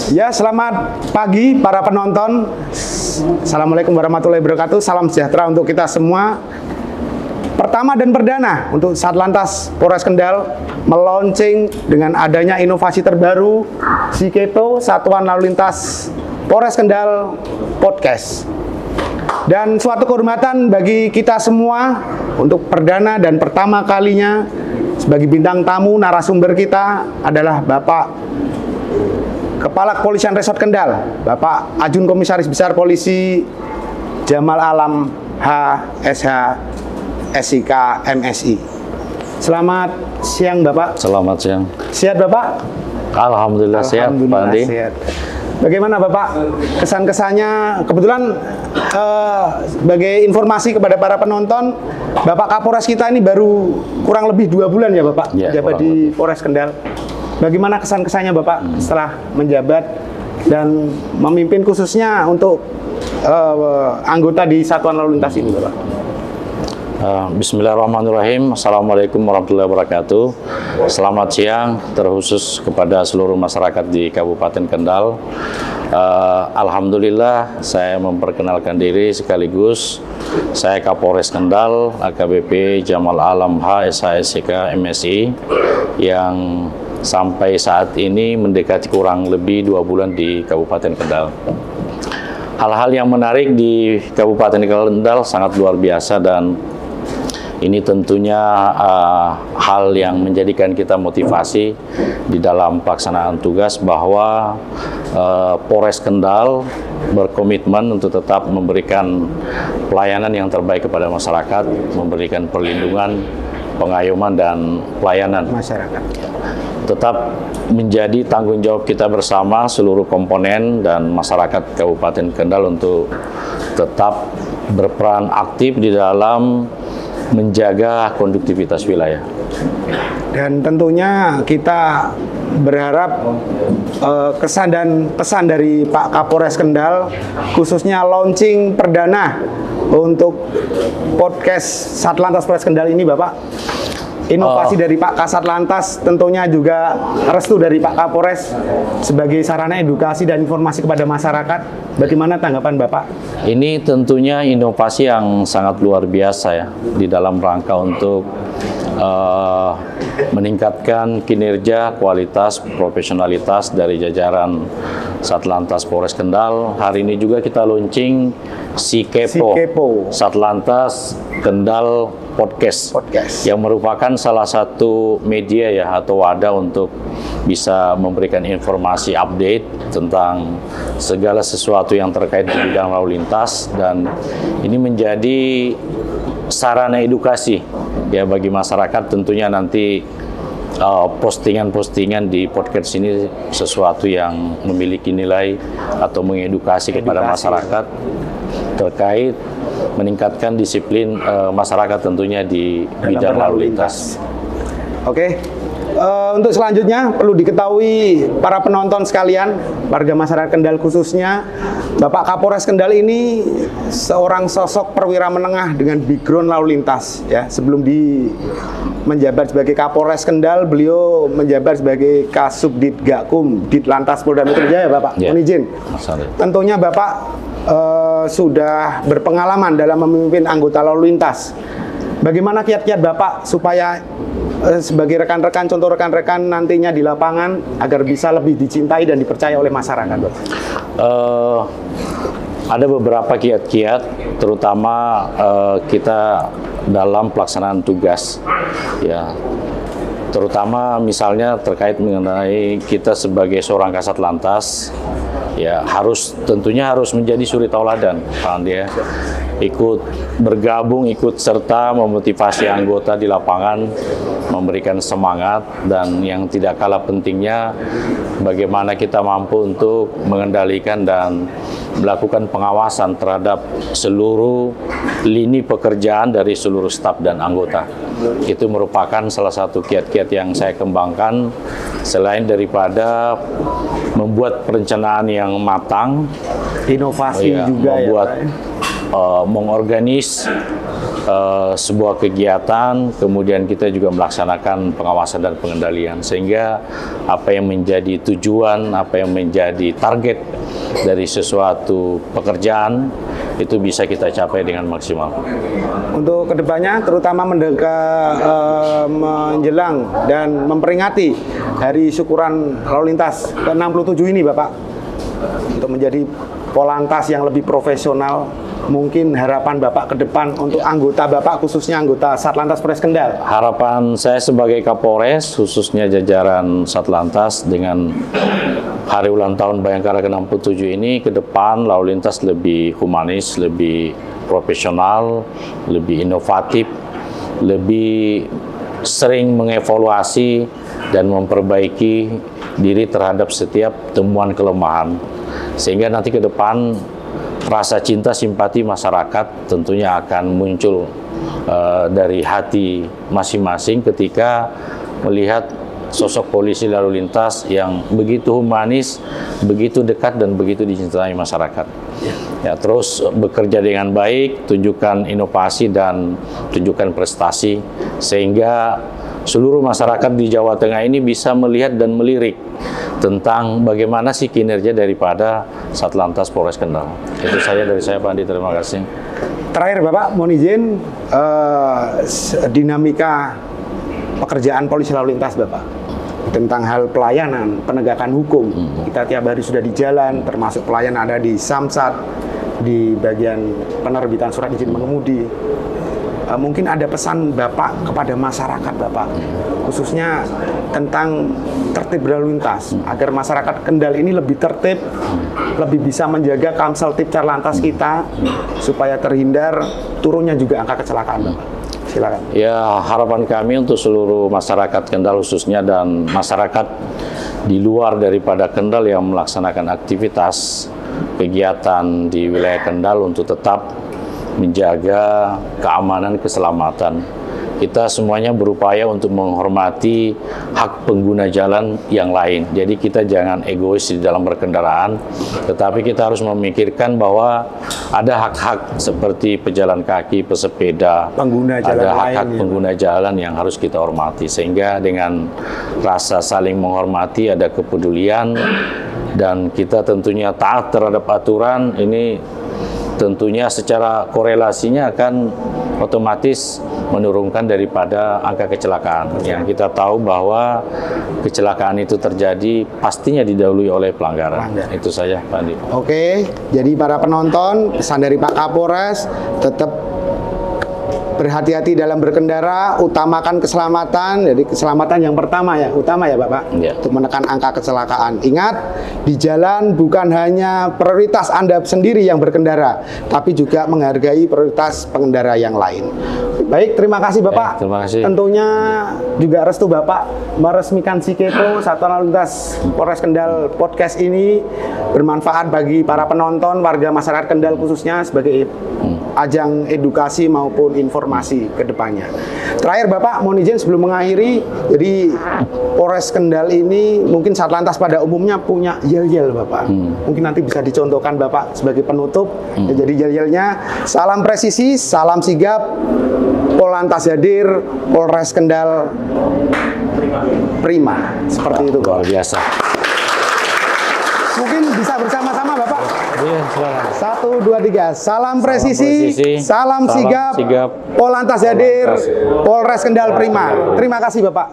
Ya, selamat pagi para penonton. Assalamualaikum warahmatullahi wabarakatuh. Salam sejahtera untuk kita semua. Pertama dan perdana untuk Satlantas Polres Kendal meluncing dengan adanya inovasi terbaru SIKEPO, Satuan Lalu Lintas Polres Kendal Podcast. Dan suatu kehormatan bagi kita semua untuk perdana dan pertama kalinya sebagai bintang tamu narasumber kita adalah Bapak Kepala Kepolisian Resort Kendal, Bapak Ajun Komisaris Besar Polisi Jamal Alam HSH SIK MSI. Selamat siang Bapak. Selamat siang. Sehat Bapak? Alhamdulillah sehat Pak Andi. Sehat. Bagaimana Bapak kesan-kesannya? Kebetulan sebagai informasi kepada para penonton, Bapak Kapolres kita ini baru kurang lebih 2 bulan ya Bapak menjabat di Polres Kendal. Bagaimana kesan-kesannya Bapak setelah menjabat dan memimpin khususnya untuk anggota di Satuan Lalu Lintas ini Bapak? Bismillahirrahmanirrahim. Assalamualaikum warahmatullahi wabarakatuh. Selamat siang terkhusus kepada seluruh masyarakat di Kabupaten Kendal. Alhamdulillah saya memperkenalkan diri sekaligus saya Kapolres Kendal AKBP Jamal Alam HSH MSI yang sampai saat ini mendekati kurang lebih 2 bulan di Kabupaten Kendal. Hal-hal yang menarik di Kabupaten Kendal sangat luar biasa dan ini tentunya hal yang menjadikan kita motivasi di dalam pelaksanaan tugas bahwa Polres Kendal berkomitmen untuk tetap memberikan pelayanan yang terbaik kepada masyarakat, memberikan perlindungan, pengayoman dan pelayanan masyarakat. Tetap menjadi tanggung jawab kita bersama seluruh komponen dan masyarakat Kabupaten Kendal untuk tetap berperan aktif di dalam menjaga konduktivitas wilayah. Dan tentunya kita berharap kesan dan pesan dari Pak Kapolres Kendal khususnya launching perdana untuk podcast Satlantas Polres Kendal ini Bapak. Inovasi dari Pak Kasat Lantas, tentunya juga restu dari Pak Kapolres sebagai sarana edukasi dan informasi kepada masyarakat. Bagaimana tanggapan Bapak? Ini tentunya inovasi yang sangat luar biasa ya, di dalam rangka untuk meningkatkan kinerja, kualitas, profesionalitas dari jajaran Satlantas Polres Kendal. Hari ini juga kita launching SIKEPO, Satlantas Kendal Podcast, yang merupakan salah satu media ya atau wadah untuk bisa memberikan informasi update tentang segala sesuatu yang terkait di bidang lalu lintas, dan ini menjadi sarana edukasi ya bagi masyarakat. Tentunya nanti postingan-postingan di podcast ini sesuatu yang memiliki nilai atau mengedukasi kepada masyarakat terkait meningkatkan disiplin masyarakat tentunya di bidang lalu lintas. Oke, untuk selanjutnya perlu diketahui para penonton sekalian, warga masyarakat Kendal khususnya, Bapak Kapolres Kendal ini seorang sosok perwira menengah dengan background lalu lintas. Ya, sebelum menjabat sebagai Kapolres Kendal, beliau menjabat sebagai Kasubdit Gakum Ditlantas Polda Metro Jaya, Bapak. Mohon izin. Tentunya Bapak sudah berpengalaman dalam memimpin anggota lalu lintas. Bagaimana kiat-kiat Bapak supaya sebagai rekan-rekan, contoh rekan-rekan nantinya di lapangan agar bisa lebih dicintai dan dipercaya oleh masyarakat, Bapak? Ada beberapa kiat-kiat, terutama kita dalam pelaksanaan tugas, ya. Terutama misalnya terkait mengenai kita sebagai seorang Kasat Lantas, ya tentunya harus menjadi suri tauladan, Pak Andi ya. Ikut bergabung, ikut serta memotivasi anggota di lapangan, memberikan semangat, dan yang tidak kalah pentingnya bagaimana kita mampu untuk mengendalikan dan melakukan pengawasan terhadap seluruh lini pekerjaan dari seluruh staf dan anggota. Itu merupakan salah satu kiat-kiat yang saya kembangkan, selain daripada membuat perencanaan yang matang, inovasi juga membuat ya, mengorganis sebuah kegiatan, kemudian kita juga melaksanakan pengawasan dan pengendalian, sehingga apa yang menjadi tujuan, apa yang menjadi target dari sesuatu pekerjaan itu bisa kita capai dengan maksimal. Untuk kedepannya, terutama menjelang dan memperingati Hari Syukuran Lalu Lintas ke-67 ini, Bapak, untuk menjadi Polantas yang lebih profesional, mungkin harapan Bapak ke depan untuk anggota Bapak, khususnya anggota Satlantas Polres Kendal. Harapan saya sebagai Kapolres, khususnya jajaran Satlantas, dengan hari ulang tahun Bayangkara ke-67 ini, ke depan lalu lintas lebih humanis, lebih profesional, lebih inovatif, lebih sering mengevaluasi dan memperbaiki diri terhadap setiap temuan kelemahan. Sehingga nanti ke depan rasa cinta simpati masyarakat tentunya akan muncul dari hati masing-masing ketika melihat sosok polisi lalu lintas yang begitu humanis, begitu dekat dan begitu dicintai masyarakat. Ya, terus bekerja dengan baik, tunjukkan inovasi dan tunjukkan prestasi, sehingga seluruh masyarakat di Jawa Tengah ini bisa melihat dan melirik tentang bagaimana sih kinerja daripada Satlantas Polres Kendal. Itu saja dari saya, Pak Andi. Terima kasih. Terakhir, Bapak, mohon izin dinamika pekerjaan polisi lalu lintas, Bapak, tentang hal pelayanan, penegakan hukum. Kita tiap hari sudah di jalan, termasuk pelayanan ada di Samsat, di bagian penerbitan surat izin mengemudi. Mungkin ada pesan Bapak kepada masyarakat, Bapak, khususnya tentang tertib berlalu lintas, agar masyarakat Kendal ini lebih tertib, lebih bisa menjaga Kamsel Tipcar Lantas kita, supaya terhindar turunnya juga angka kecelakaan, Bapak. Silakan. Ya, harapan kami untuk seluruh masyarakat Kendal khususnya dan masyarakat di luar daripada Kendal yang melaksanakan aktivitas kegiatan di wilayah Kendal untuk tetap menjaga keamanan, keselamatan. Kita semuanya berupaya untuk menghormati hak pengguna jalan yang lain. Jadi kita jangan egois di dalam berkendaraan, tetapi kita harus memikirkan bahwa ada hak-hak seperti pejalan kaki, pesepeda, pengguna jalan ada hak-hak lain, pengguna jalan yang harus kita hormati. Sehingga dengan rasa saling menghormati, ada kepedulian, dan kita tentunya taat terhadap aturan, ini tentunya secara korelasinya akan otomatis menurunkan daripada angka kecelakaan. Yang kita tahu bahwa kecelakaan itu terjadi pastinya didahului oleh pelanggaran. Itu saja, Pak Andi. Oke, jadi para penonton, pesan dari Pak Kapolres, tetap berhati-hati dalam berkendara, utamakan keselamatan. Jadi keselamatan yang pertama ya, utama ya Bapak, untuk menekan angka kecelakaan. Ingat, di jalan bukan hanya prioritas Anda sendiri yang berkendara, tapi juga menghargai prioritas pengendara yang lain. Baik, terima kasih Bapak. Terima kasih. Tentunya juga restu Bapak meresmikan Sikepo Satuan Lalu Lintas Polres Kendal podcast ini bermanfaat bagi para penonton, warga masyarakat Kendal khususnya sebagai ajang edukasi maupun informasi ke depannya. Terakhir Bapak, mohon izin sebelum mengakhiri, jadi Polres Kendal ini mungkin Satlantas pada umumnya punya yel-yel Bapak. Mungkin nanti bisa dicontohkan Bapak sebagai penutup. Jadi yel-yelnya, salam presisi, salam sigap, Polantas hadir, Polres Kendal prima. Seperti itu Bapak. Luar biasa. Mungkin bisa bersama-sama Bapak. Iya, silakan. 1, 2, 3. Salam presisi, salam sigap, sigap, Polantas hadir, Polres Kendal prima. Terima kasih Bapak.